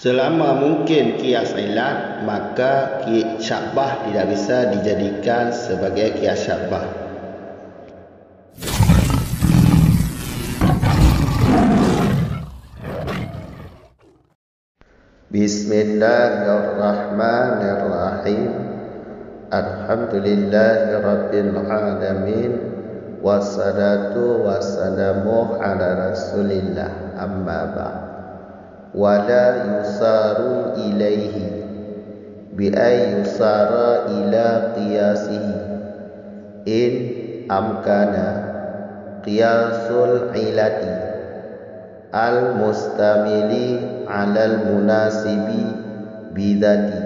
Selama mungkin kias ilat, maka syabah tidak bisa dijadikan sebagai kias syabah. Bismillahirrahmanirrahim. Alhamdulillahirabbil alamin. Wassalatu wassalamu ala Rasulillah. Amma ba'd. Wala yusaru ilaihi bi ay yusara ila qiyasihi in amkana qiyasul ilati al mustamili alal munasibi bidati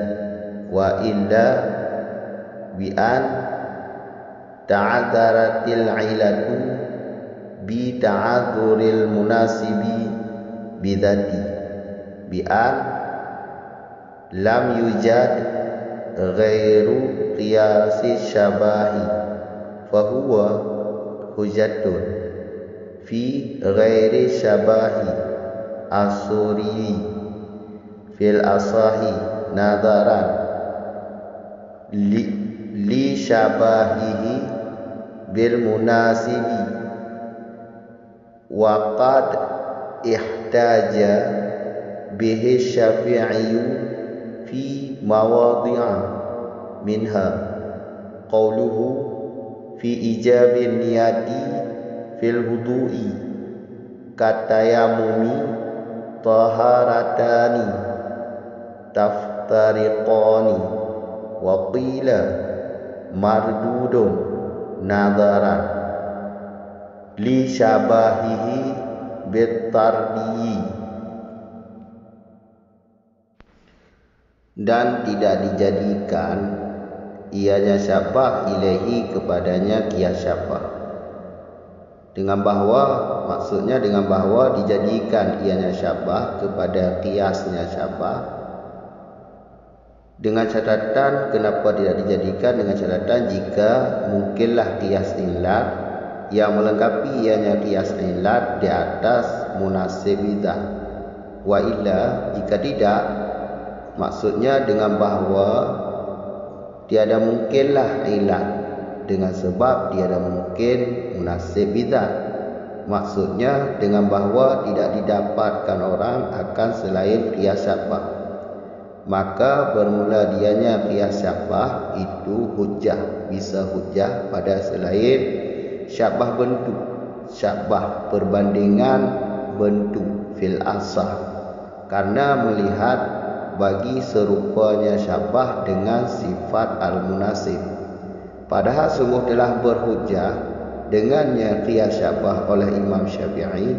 wa illa bi an ta'adzaratil ilatu bi ta'adzuril munasibi bidati bi an lam yujad ghairu qiyasi syabahi fahuwa hujjatun fi ghairi syabahi asuri fil asahi nadaran li syabahihi bil munasibi wa qad ihtaja bihi syafi'i fi mawadhi'a minha qawluhu fi ijabin niyati fil wudu'i katayamumi taharatani taftariqani wa qila mardudun nadaran li syabahihi bitardiyi. Dan tidak dijadikan ianya syabah ilaihi kepadanya qiyas syabah, dengan bahwa maksudnya dengan bahwa dijadikan ianya syabah kepada qiyasnya syabah, dengan catatan kenapa tidak dijadikan, dengan catatan jika mungkinlah qiyas ilat yang melengkapi ianya qiyas ilat di atas munasibidah, wa illa jika tidak, maksudnya dengan bahawa tiada mungkinlah ilat dengan sebab tiada mungkin munasib bidzat. Maksudnya dengan bahawa tidak didapatkan orang akan selain qiyas syabah, maka bermula dianya qiyas syabah itu hujjah, bisa hujjah pada selain syabah bentuk, syabah perbandingan bentuk fil asah, karena melihat bagi serupanya syabah dengan sifat al-munasib. Padahal sungguh telah berhujjah dengannya qiyas syabah oleh Imam Syafi'i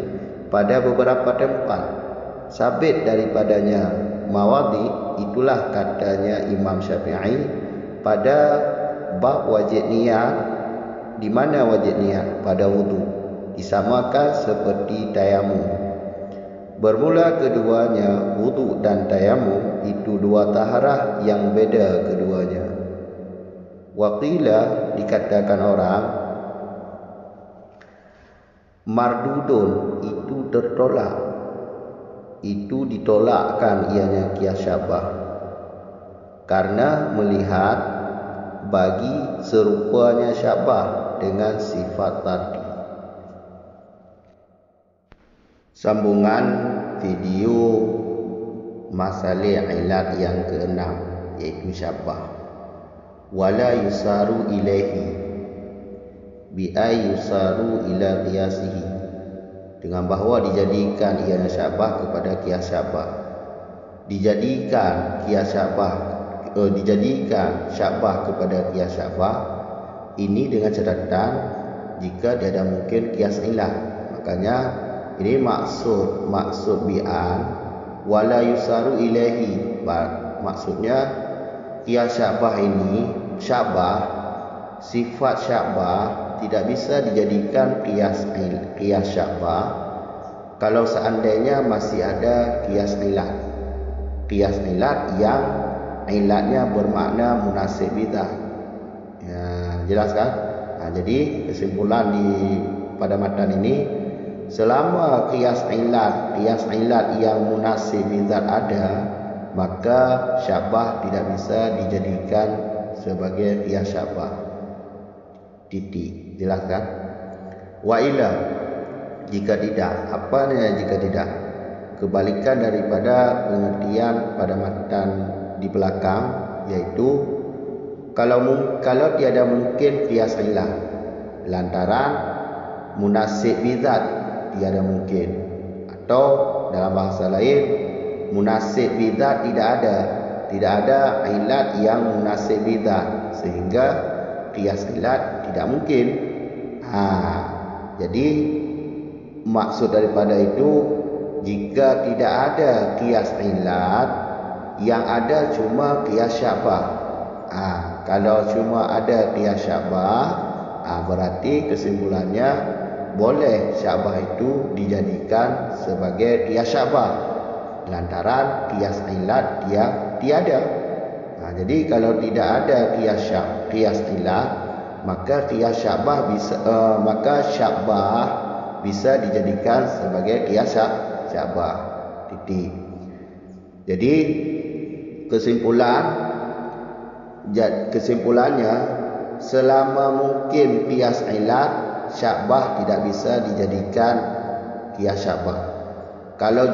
pada beberapa tempat. Sabit daripadanya mawadhi, itulah katanya Imam Syafi'i pada bab wajib niat, di mana wajib niat pada wudu disamakan seperti tayamum. Bermula keduanya, wudu dan tayamum, itu dua taharah yang beda keduanya. Waqila, dikatakan orang, mardudun, itu tertolak, itu ditolakkan ianya qiyas syabah, karena melihat bagi serupanya syabah dengan sifat tardi. Sambungan video masalah ilat yang ke-6, yaitu syabah. Wala yusaru ilaihi bi ay yusaru ila qiyasihi, dengan bahawa dijadikan ianya syabah kepada qiyas syabah. Dijadikan syabah kepada qiyas syabah ini dengan catatan jika tiada mungkin qiyas ilat. Makanya ini maksud bi'an wala yusaru ilaihi, maksudnya qiyas syabah ini, sifat syabah tidak bisa dijadikan qiyas syabah kalau seandainya masih ada qiyas ilat yang ilatnya bermakna munasib bidzat. Ya, jelas kan? Jadi kesimpulan pada matan ini, selama qiyas ilat yang munasib bizat ada, maka syabah tidak bisa dijadikan sebagai qiyas syabah. Titik. Jelas kan? Wa ila, jika tidak. Apa namanya jika tidak? Kebalikan daripada pengertian pada matan di belakang, yaitu kalau tiada mungkin qiyas ilah lantaran munasib bizat tiada mungkin, atau dalam bahasa lain munasib bizat tidak ada ilat yang munasib bizat sehingga qiyas ilat tidak mungkin. Jadi maksud daripada itu, jika tidak ada qiyas ilat, yang ada cuma qiyas syabah. Kalau cuma ada qiyas syabah, berarti kesimpulannya boleh syabah itu dijadikan sebagai qiyas syabah lantaran qiyas ilat dia tiada. Jadi kalau tidak ada qiyas ilat, maka qiyas syabah bisa dijadikan sebagai qiyas syabah. Titik. Jadi kesimpulannya, selama mungkin qiyas ilat, syabah tidak bisa dijadikan qiyas syabah. Kalau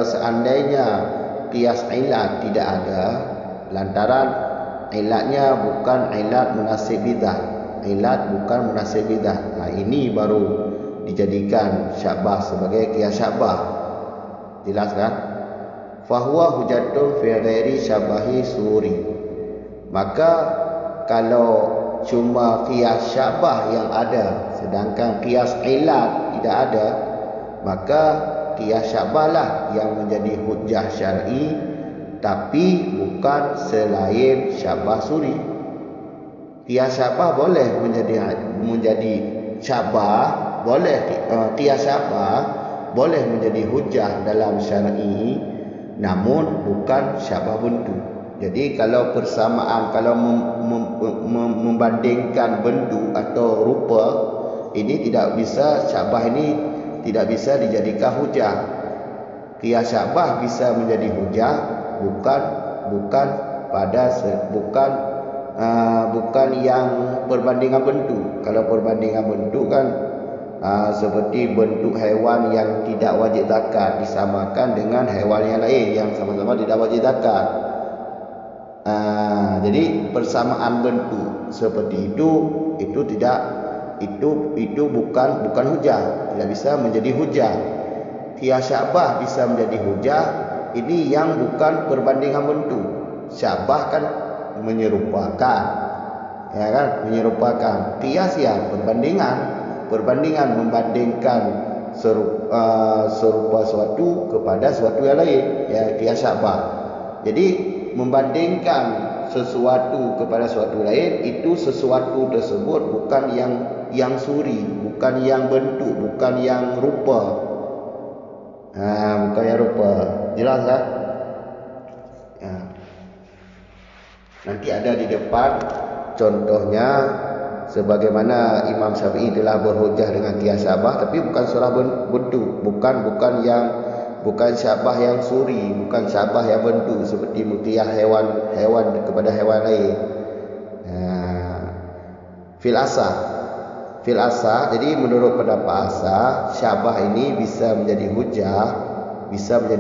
seandainya qiyas ilat tidak ada, lantaran ilatnya bukan ilat munasib bidah, ini baru dijadikan syabah sebagai qiyas syabah. Jelas kan? Fahuwa hujatun fi ghairi syabahi suri. Maka kalau cuma qiyas syabah yang ada sedangkan qiyas ilat tidak ada, maka qiyas syabahlah yang menjadi hujjah syar'i, tapi bukan selain syabah suri. Qiyas syabah boleh menjadi syabah, qiyas syabah boleh menjadi hujjah dalam syar'i, namun bukan syabah bentuk. Jadi kalau persamaan, kalau membandingkan bentuk atau rupa, ini tidak bisa, syabah ini tidak bisa dijadikan hujah. Qiyas syabah bisa menjadi hujah bukan yang perbandingan bentuk. Kalau perbandingan bentuk kan seperti bentuk haiwan yang tidak wajib zakat disamakan dengan haiwan yang lain yang sama-sama tidak wajib zakat. Jadi persamaan bentuk seperti itu bukan hujah, tidak bisa menjadi hujah. Qiyas syabah bisa menjadi hujah, ini yang bukan perbandingan bentuk. Syabah kan menyerupakan, ya kan, menyerupakan. Qiyas ya perbandingan membandingkan serupa suatu kepada suatu yang lain, ya qiyas syabah. Jadi membandingkan sesuatu kepada sesuatu lain, itu sesuatu tersebut bukan yang suri, bukan yang bentuk, bukan yang rupa. Bukan yang rupa. Jelas tak? Nanti ada di depan contohnya sebagaimana Imam Syafi'i telah berhujjah dengan qiyas syabah, tapi bukan soal bentuk, bukan syabah yang suri, bukan syabah yang bentuk seperti qiyas hewan kepada hewan lain. Fil asah, jadi menurut pendapat asah, syabah ini bisa menjadi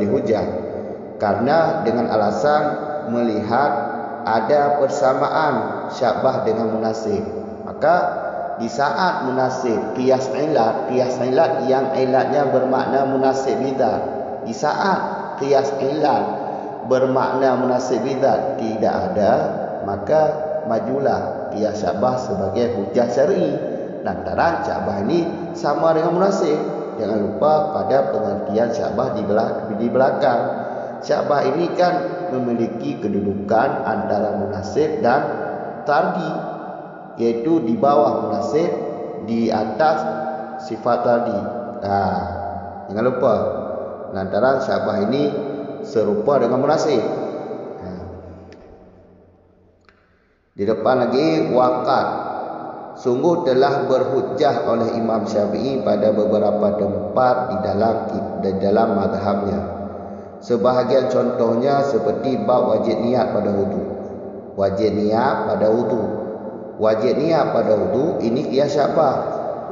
hujah karena dengan alasan melihat ada persamaan syabah dengan munasib. Maka di saat munasib qiyas ilat yang ilatnya bermakna munasib bidzat, di saat qiyas ilat bermakna munasib bidzat tidak ada, maka majulah qiyas syabah sebagai hujjah syar'i lantaran syabah ini sama dengan munasib. Jangan lupa pada pengertian syabah di belakang. Syabah ini kan memiliki kedudukan antara munasib dan tardi, yaitu di bawah munasib, di atas sifat tardi. Jangan lupa, lantaran syabah ini serupa dengan munasib. Di depan lagi waqat. sungguh telah berhujjah oleh Imam Syafi'i pada beberapa tempat di dalam mazhabnya. Sebahagian contohnya seperti bab wajib niat pada wudu. Wajib niat pada wudu. Wajib niat pada wudu ini qiyas syabah.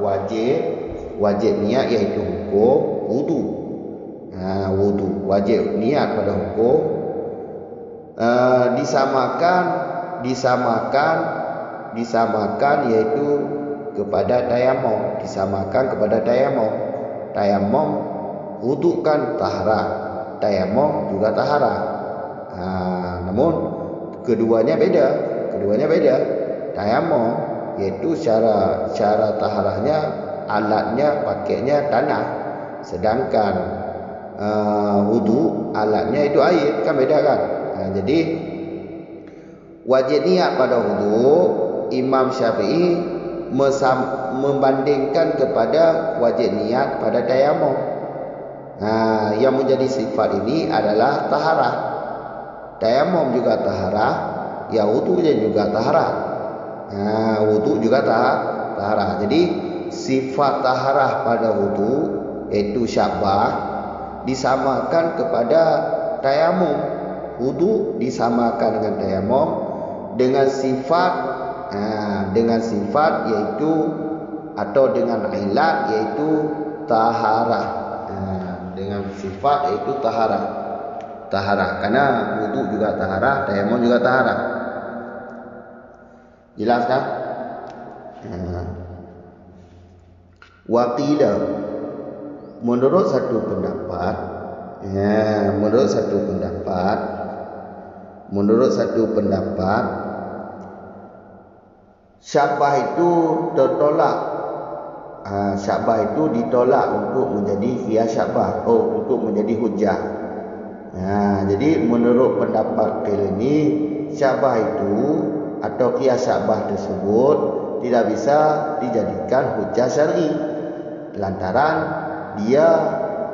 Wajib niat iaitu hukum wudu. Wudu wajib niat pada hukum disamakan iaitu kepada tayamum. Disamakan kepada tayamum. Tayamum wudu kan taharah, tayamum juga taharah. Namun keduanya beda. Tayamum iaitu cara taharahnya, alatnya, pakainya tanah, sedangkan wudu alatnya itu air, kan beda kan. Jadi wajib niat pada wudu, Imam Syafi'i membandingkan kepada wajib niat pada tayamum. Yang menjadi sifat ini adalah taharah. Tayamum juga taharah, ya wudu juga taharah. Wudu juga taharah. Jadi sifat taharah pada wudu yaitu syabah disamakan kepada tayamum. Wudu disamakan dengan tayamum dengan sifat yaitu atau dengan ilat yaitu taharah. Dengan sifat yaitu taharah. Karena wudu juga taharah, tayamum juga taharah. Jelas kan? Waqila, menurut satu pendapat syabah itu tertolak. Syabah itu ditolak untuk menjadi qiyas syabah, untuk menjadi hujjah. Jadi menurut pendapat ini syabah itu atau qiyas syabah tersebut tidak bisa dijadikan hujjah syar'i lantaran dia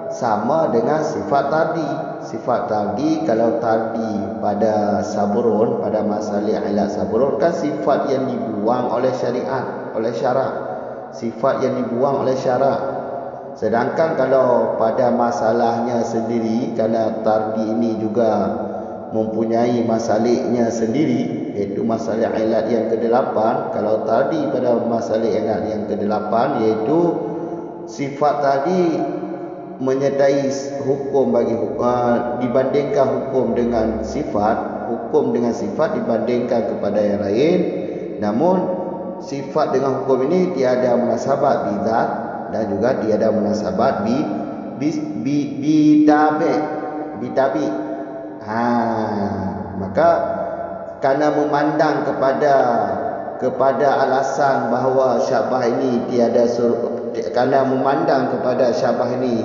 sama dengan sifat tadi. Sifat tadi, kalau tadi pada sabrun, pada masalah ilat sabrun kan sifat yang dibuang oleh syariat, oleh syarak. Sifat yang dibuang oleh syarak. Sedangkan kalau pada masalahnya sendiri, kerana tadi ini juga mempunyai masalahnya sendiri, iaitu masalah ilat yang ke-8. Kalau tadi pada masalah ilat yang ke-8 iaitu sifat tadi menyertai hukum dibandingkan hukum dengan sifat dibandingkan kepada yang lain. Namun sifat dengan hukum ini tiada munasabat bidzat dan juga tiada munasabat bitabi. Maka kerana memandang kepada alasan bahawa syabah ini kerana memandang kepada syabah ini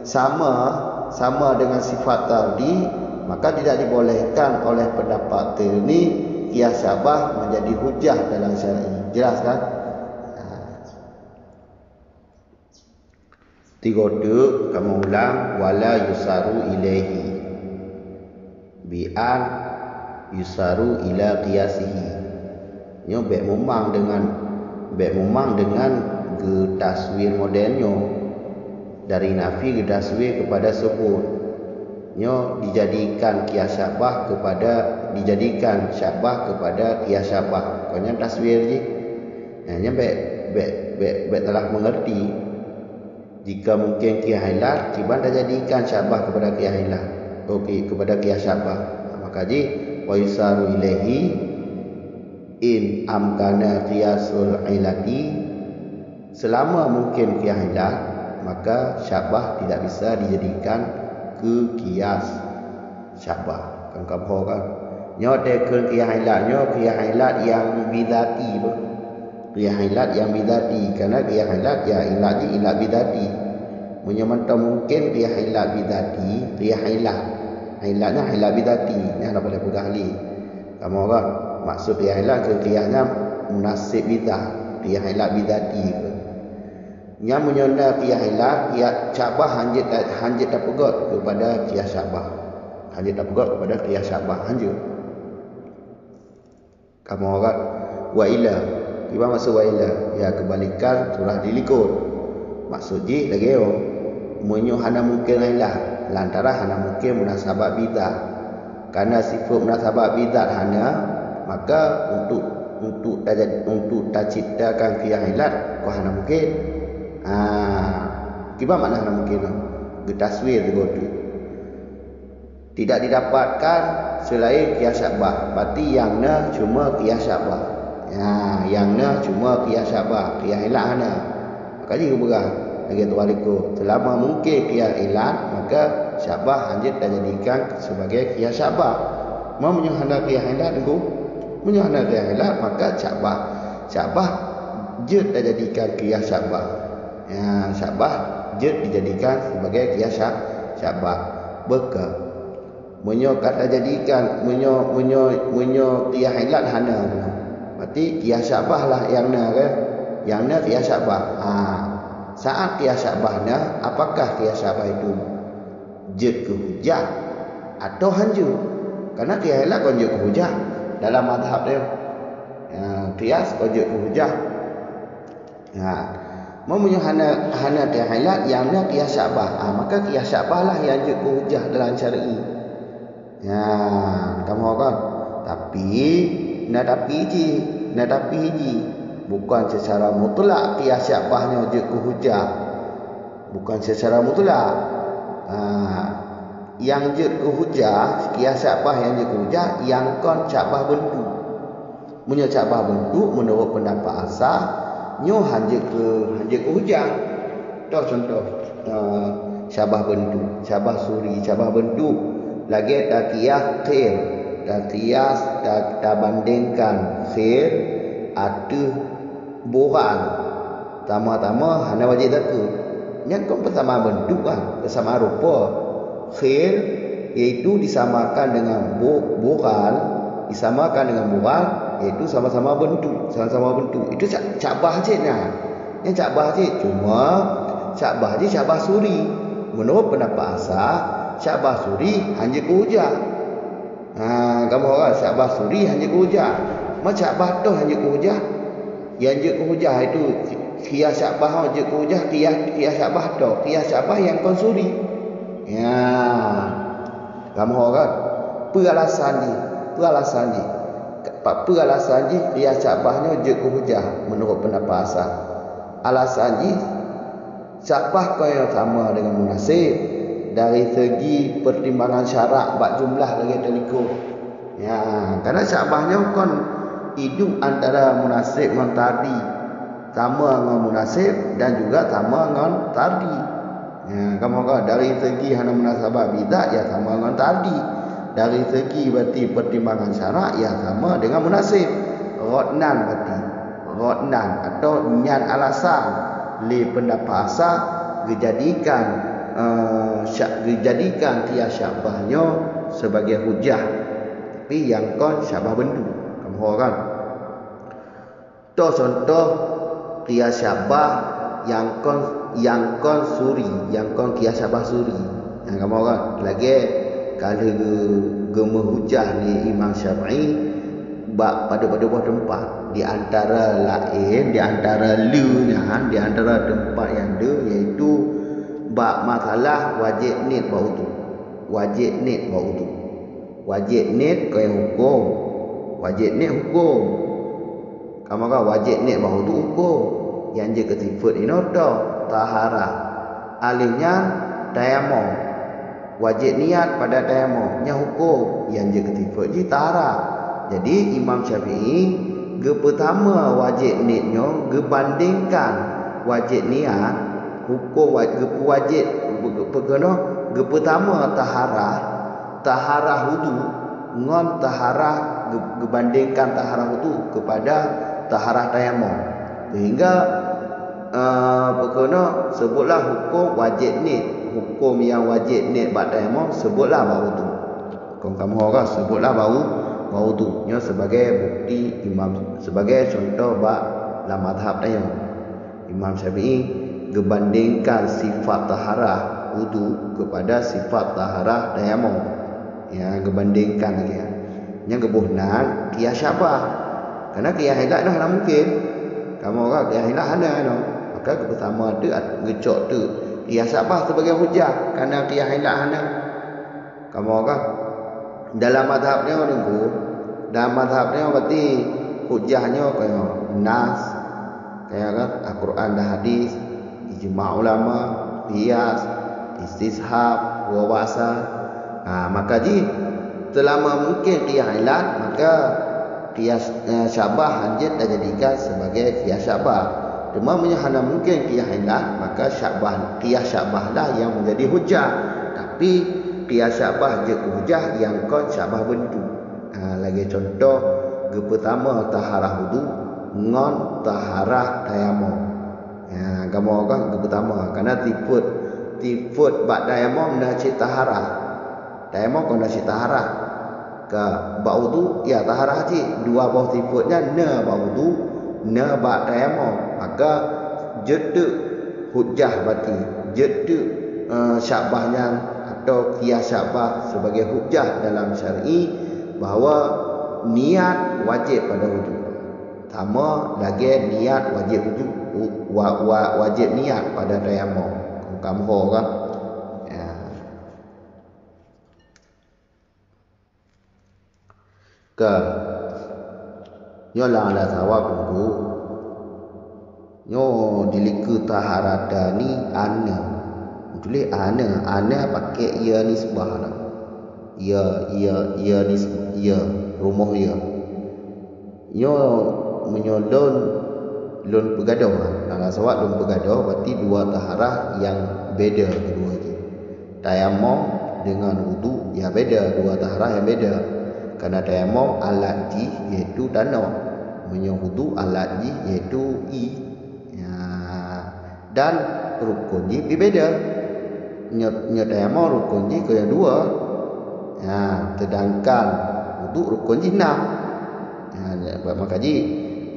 sama dengan sifat tadi, maka tidak dibolehkan oleh pendapat ini qiyas syabah menjadi hujjah dalam syar'i. Jelas kan? 3 kamu ulang wala yusaru ilaihi bi'an yusaru ila qiyasihi. Nyo bek memang dengan ke taswir modelnya dari nafi ke taswir kepada sebut. Nyo dijadikan syabah kepada qiyas syabah. Konya taswir je. Hanya bek telah mengerti jika mungkin qiyas ilat tiba dah jadikan syabah kepada qiyas ilat. Kepada qiyas syabah. Maka ji wa yusaru ilaihi in amkana qiyasul ilati, selama mungkin qiyas ilat maka syabah tidak bisa dijadikan ke qiyas syabah. Kan kabho kan. Nyo tekun qiyas ilat yang bidati. Qiyas ilat yang bidati, kerana qiyas ilat ya ilat bidati. Menyamanta mungkin qiyas ilat bidati, qiyas ilatnya ilat bidati. Ni ada pada pegang ahli. Kamu kan maksud qiyas ilat ke qiyasnya munasib bidah, qiyas ilat bidati ke. Yang menyona qiyas ilat, qiyas syabah hanjit tak pegot kepada qiyas syabah. Hanjit. Kamu orang wa ila Kiba maksud waila ya kebalikan surah dilikut. Maksud ji lagi menyo hana mungkin ailah lantara hana mungkin munasabah bidah. Karena sifat munasabah bidah hana maka untuk terciptakan keyahilat kau hana mungkin. Kiba makna hana mungkin getaswir tu. Tidak didapatkan selain qiyas syabah. Berarti yangna cuma qiyas syabah. Yangna cuma qiyas syabah, qiyas ilat hana. Maka ji berah lagi tualiku. Selama mungkin qiyas ilat, maka syabah hanya dijadikan sebagai qiyas syabah. Mau menyuhana qiyas ilat tu, menyuhana qiyas ilat maka syabah je dijadikan qiyas syabah. Syabah je dijadikan sebagai qiyas syabah. Beka menyo kata jadikan menyo qiyas ilat hana. Berarti qiyas syabah lah yangna ke? Yangna qiyas syabah. Saat qiyas syabahnya, apakah qiyas syabah itu je ke hujah atau hanju? Karena qiyas ilat kon je ke hujah dalam mazhab dia. Qiyas kon je ke hujah. Mau hana qiyas ilat yangna qiyas syabah. Maka qiyas syabah lah yang je ke hujah dalam syar'i. Kamu kan? Tapi ji bukan secara mutlak qiyas syabahnya je ke hujah. Bukan secara mutlak. Yang je ke hujah, qiyas syabah yang je ke hujah yang kon syabah bentuk. Munyo syabah bentuk menurut pendapat asal nyo hanje ke hujah. Contoh syabah bentuk, syabah suri, syabah bentuk. Lagi tak qiyas khair. Dan qiyas tak bandingkan khair ada boran. Tama-tama hana wajib zakat. Yang kau bersama bentuk kan, bersama rupa. Khair iaitu disamakan dengan boran, disamakan dengan boran iaitu sama-sama bentuk, Itu syabah je nah. Yang syabah je cuma syabah je syabah suri. Menurut pendapat asal syabah suri hanya ke hujah. Kamu orang syabah suri hanya ke hujah. Macam syabah tu hanya ke hujah. Yang je ke hujah itu qiyas syabah je ke hujah, qiyas syabah tu. Qiyas syabah yang konsuri. Kamu orang peralasan je qiyas syabahnya je ke hujah menurut pendapat asal. Alasan je syabah kau yang sama dengan munasib. Dari segi pertimbangan syarak bab jumlah lagi teliko. Karena syabahnya kon hidup antara munasib dengan tardi. Sama dengan munasib dan juga sama dengan tardi. Kamu kata dari segi hana munasabah bidah ya sama dengan tardi. Dari segi berarti pertimbangan syarak ya sama dengan munasib. Rodnan berarti. Rodnan atau nyan alasan li pendapat asal dijadikan qiyas syabahnya sebagai hujah. Tapi yang kon syabah bentuk. Kamu kan? Contoh qiyas syabah yang kon suri, yang kon qiyas syabah suri. Kamu kan? Lagi kalau gemah hujah ni Imam Syafi'i pada buah tempat di antara lain, di antara lunya, di antara tempat yang ada iaitu bab masalah wajib niat bau tu. Wajib niat bau tu. Wajib niat kau yang hukum. Wajib niat hukum. Kamu kan wajib niat bau tu hukum. Yang je kesifat ini taharah. Alihnya tayamum. Wajib niat pada tayamum nya hukum. Yang je kesifat je taharah. Jadi Imam Syafi'i pertama wajib niatnya gebandingkan wajib niat hukum wajib perkara pertama taharah wudu ngon taharah gebandingkan taharah wudu kepada taharah tayamum sehingga perkara sebutlah hukum wajib ni hukum yang wajib ni bab tayamum sebutlah bab wudu kamu orang sebutlah bau wudu nya sebagai bukti imam sebagai contoh bab dalam mazhab tayamum Imam Syafi'i gebandingkan sifat taharah wudu kepada sifat taharah tayamum. Gebandingkan lagi. Yang kebuhnan qiyas syabah. Karena qiyas ilat dah mungkin. kamu orang qiyas ilat hana no. Maka pertama tu ngecok tu qiyas syabah sebagai hujah kerana qiyas ilat hana. Kamu orang dalam mazhab dia tunggu. Dalam mazhab dia berarti hujahnya kaya nas, kaya kan Al-Quran dan hadis, ijma' ulama, qiyas, istishab, wawasa. Maka selama mungkin qiyas ilat, maka qiyas syabah hanya dijadikan sebagai qiyas syabah. Cuma hanya mungkin qiyas ilat, maka qiyas syabah lah yang menjadi hujah. Tapi qiyas syabah je hujah yang kon syabah bentuk. Lagi contoh pertama taharah wudu ngon taharah tayamum. Kamu kan pertama karena tifut bak tayamum dah cita taharah. Tayamum kon dah cita taharah. Ke bak wudu ya taharah cik dua bawah tifutnya na bak wudu na bak tayamum. Maka jeda hujah berarti jeda syabahnya atau qiyas syabah sebagai hujah dalam syar'i bahawa niat wajib pada wudu. Sama lagi niat wajib wudu wajib niat pada tayamum. Kamu kan? Ya. Ke nyolah ala sawab tunggu. Nyo diliku taharada ni ana. Tulis ana pakai ia nisbah lah. Ya nisbah ya rumah ya. Nyo menyodon lun pegaduh. Dalam sawat lun pegaduh berarti dua taharah yang beda kedua je. Tayamum dengan wudu ya beda, dua taharah yang beda. Kerana tayamum alat ji iaitu tanah, wudu alat ji iaitu dan rukun ji berbeda. Nya tayamum rukun ji ke yang dua. Sedangkan wudu rukun ji 6. Maka ji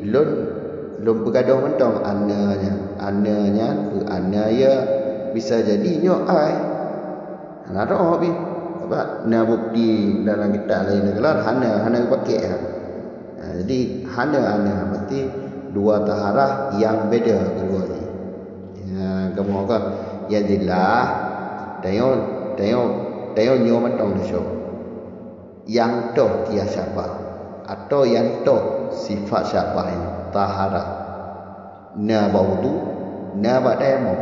lun bergaduh mentong ananya ya bisa jadi nyo ai. Ada hobi sebab na bukti dalam kitab lain kelar hana pakai. Jadi hana berarti dua taharah yang beda kedua ni. Kamu kan ya jelah tayo nyo mentong desyo. Yang tu qiyas syabah atau yang tu sifat syabah ini taharah na baudu na badayamum.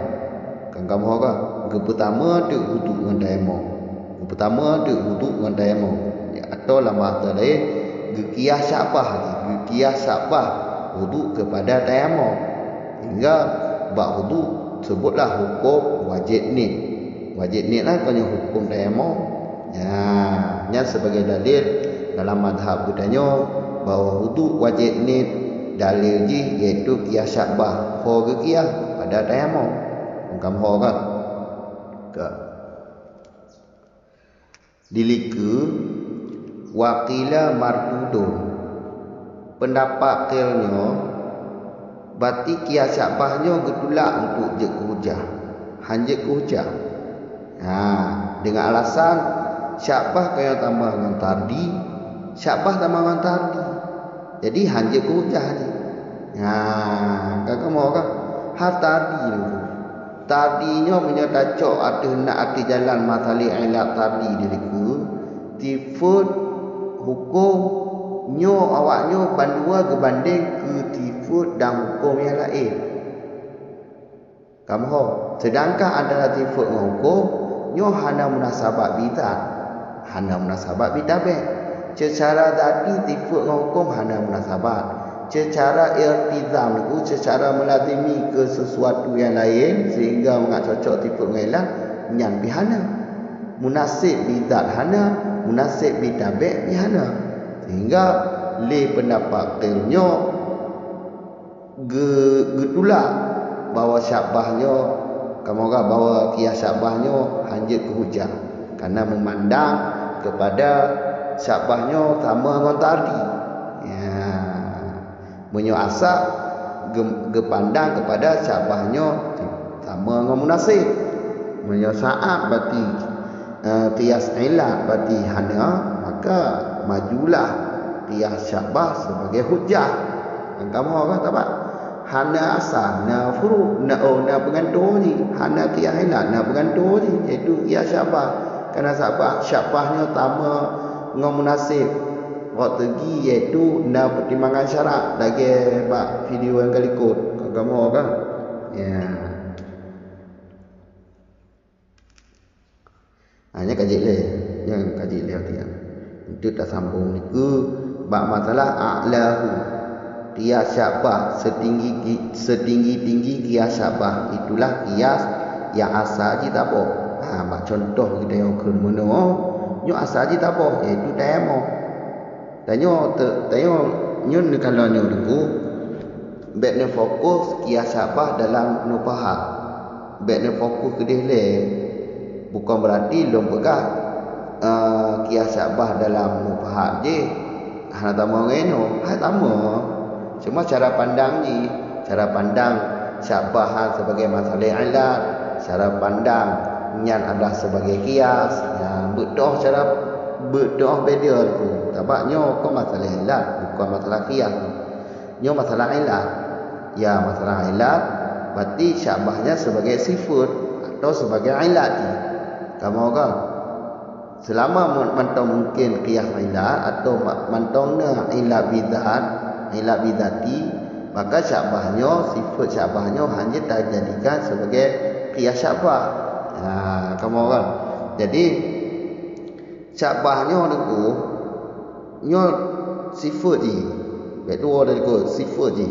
Kan kamu kan pertama tu wudu dengan tayamum. Pertama tu wudu dengan tayamum. Atau lama bahasa lain qiyas syabah qiyas syabah wudu kepada tayamum. Hingga bab wudu sebutlah hukum wajib ni. Wajib ni lah punya hukum tayamum. Nya sebagai dalil dalam mazhab budanya bahawa wudu wajib ni dalil ji iaitu qiyas syabah ho ke qiyas pada tayamum. Kamu ho kan ke diliku waqila mardudun. Pendapat qilnya berarti qiyas syabahnya getulak untuk je hujah. Hanya hujah. Dengan alasan syabah kaya tambah dengan tardi, syabah tambah dengan tardi. Jadi hanya hujah ni. Kakak mau kan? Tardi dulu. Tardinya menyatacok ada nak arti jalan masali ilat tardi diriku. Tifut hukum nyo awaknya bandua berbanding ke tifut dan hukum yang lain. Kamu ho. Sedangkan adalah tifut dengan hukum nyo hana munasabat bidat. Hana munasabat bidabeh. Secara tadi tifut dengan hukum hana munasabat. Secara iltizam itu secara melazimi ke sesuatu yang lain sehingga mengat cocok tifut dengan ilah nyan bihana. Munasib bidat hana, munasib bidabeh bihana. Sehingga li pendapat qilnya getulak bahawa syabahnya kamu kan bahawa qiyas syabahnya hanya ke hujah kerana memandang kepada syabahnya sama dengan tardi. Menyoasak gepandang kepada syabahnya sama dengan munasib. Menyosaat berarti qiyas ilat berarti hana, maka majulah qiyas syabah sebagai hujah. Kamu kan tak apa? hana asal na furu na pengantor ni hana qiyas ilat na pengantor ni iaitu qiyas syabah kerana syabahnya utama dengan munasib waktu gi iaitu na pertimbangan syarat lagi bab video yang kali ikut kamu kan ya hanya kaji le yang kaji le dia itu tak sambung ni ke bab masalah a'lahu qiyas syabah setinggi qiyas syabah itulah qiyas yang asal je tak apa bak contoh kita yang ke mana nyo asal je tak apa iaitu tayammum tanya nyo kalau nyo dulu baiknya fokus qiyas syabah dalam nupahat baiknya fokus ke dia bukan berarti lom pegang qiyas syabah dalam nupahat je hana tama ngeno tama cuma cara pandang ni cara pandang syabah sebagai masalah ilat cara pandang nyan adalah sebagai qiyas ya betul cara betul beda tu tabaknya kau masalah ilat bukan masalah qiyas nyo masalah ilat ya masalah ilat berarti syabahnya sebagai sifat atau sebagai ilat ni kamu kan selama mantau mungkin qiyas ilat atau mantaunya ilat bidati maka syabahnya sifat syabahnya hanya dijadikan sebagai qiyas syabah kamu kan jadi syabahnya niku nyo sifat je kedua dari ko sifat je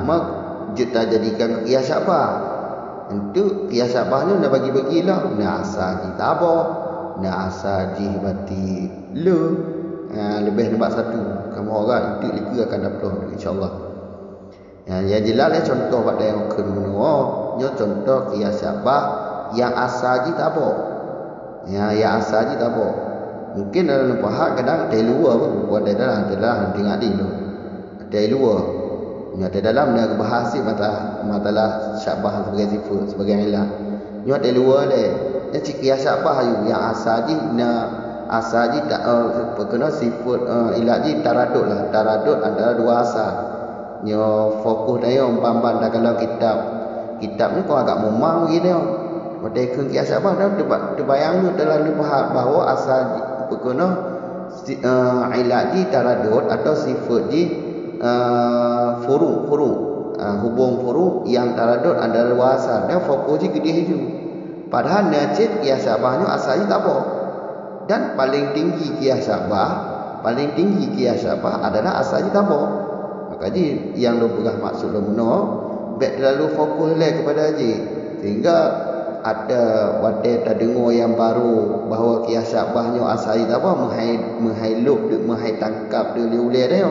mak kita jadikan qiyas syabah untuk qiyas syabahnya nak bagi-bagilah na asal kita apa na asal je berarti le lebih nombor satu kamu orang itu liku akan dapat insyaallah yang jelas contoh pada yang kedua nyo contoh qiyas syabah yang asal je tak apa yang asal je tak apa mungkin dalam pahak kadang dari luar pun bukan dari dalam tengok dia tu dari luar nyata dalam nak bahas masalah syabah sebagai sifat sebagai ilah nyata dari luar le yang qiyas syabah yang asal je asal je tak kena sifat ilah je taradud antara dua asal nyo fokus dia umpam-umpam dah kalau kitab ni kau agak memang gitu pada qiyas syabah dah terbayang dalam faham bahawa asal kena ilah je taradud atau sifat je furu hubung furu yang taradud antara dua asal dan fokus je ke dia tu padahal najid qiyas syabahnya asal je tak apa dan paling tinggi qiyas syabah adalah asal je tak apa makanya yang lu pegang maksud lu baik terlalu fokus kepada je sehingga ada wadah terdengar yang baru bahawa qiyas syabahnya asal je tak apa menghai tangkap dia oleh dia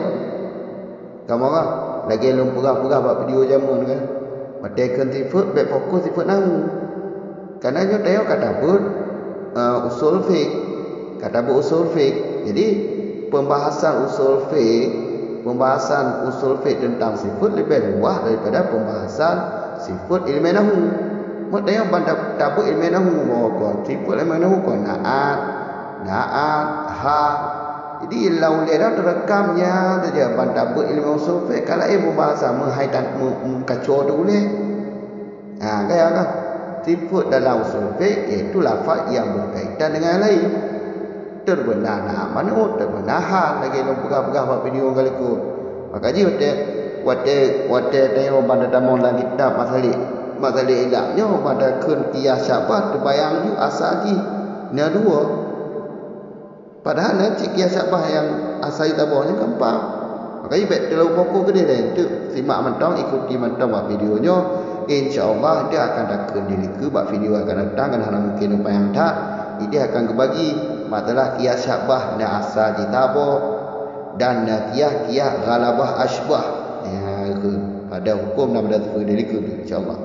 kamu kan lagi lu pegang buat video jamun kan wadah sifat baik fokus sifat nahu kerana nyo dia kata pun usul fiqh jadi pembahasan usul fiqh tentang sifat lebih luas daripada pembahasan sifat ilmu nahwu mak dia tabuk ilmu nahwu sifat ilmu nahwu naat ha jadi lau dia terekamnya dia tabuk ilmu usul fiqh kalau pembahasan menghaitan mengkacau tu boleh kaya kan sifat dalam usul fiqh iaitu lafaz yang berkaitan dengan lain terbenar mana terbenar hal lagi lu pegang buat video kali ku makanya wate tengok pada dalam kitab masalah ilahnya pada kun qiyas syabah terbayang ju asal ji ni dua padahal nanti qiyas syabah yang asal tabahnya gampang makanya baik terlalu fokus ke dia tu simak mentang ikuti mentang buat videonya insyaallah dia akan dapat diri ke buat video akan datang kan hanya mungkin apa yang tak dia akan kebagi masalah qiyas syabah na asal ditabah dan qiyas ghalabah asbah pada hukum dan pada diri ke insyaallah.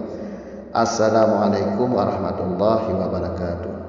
Assalamualaikum warahmatullahi wabarakatuh.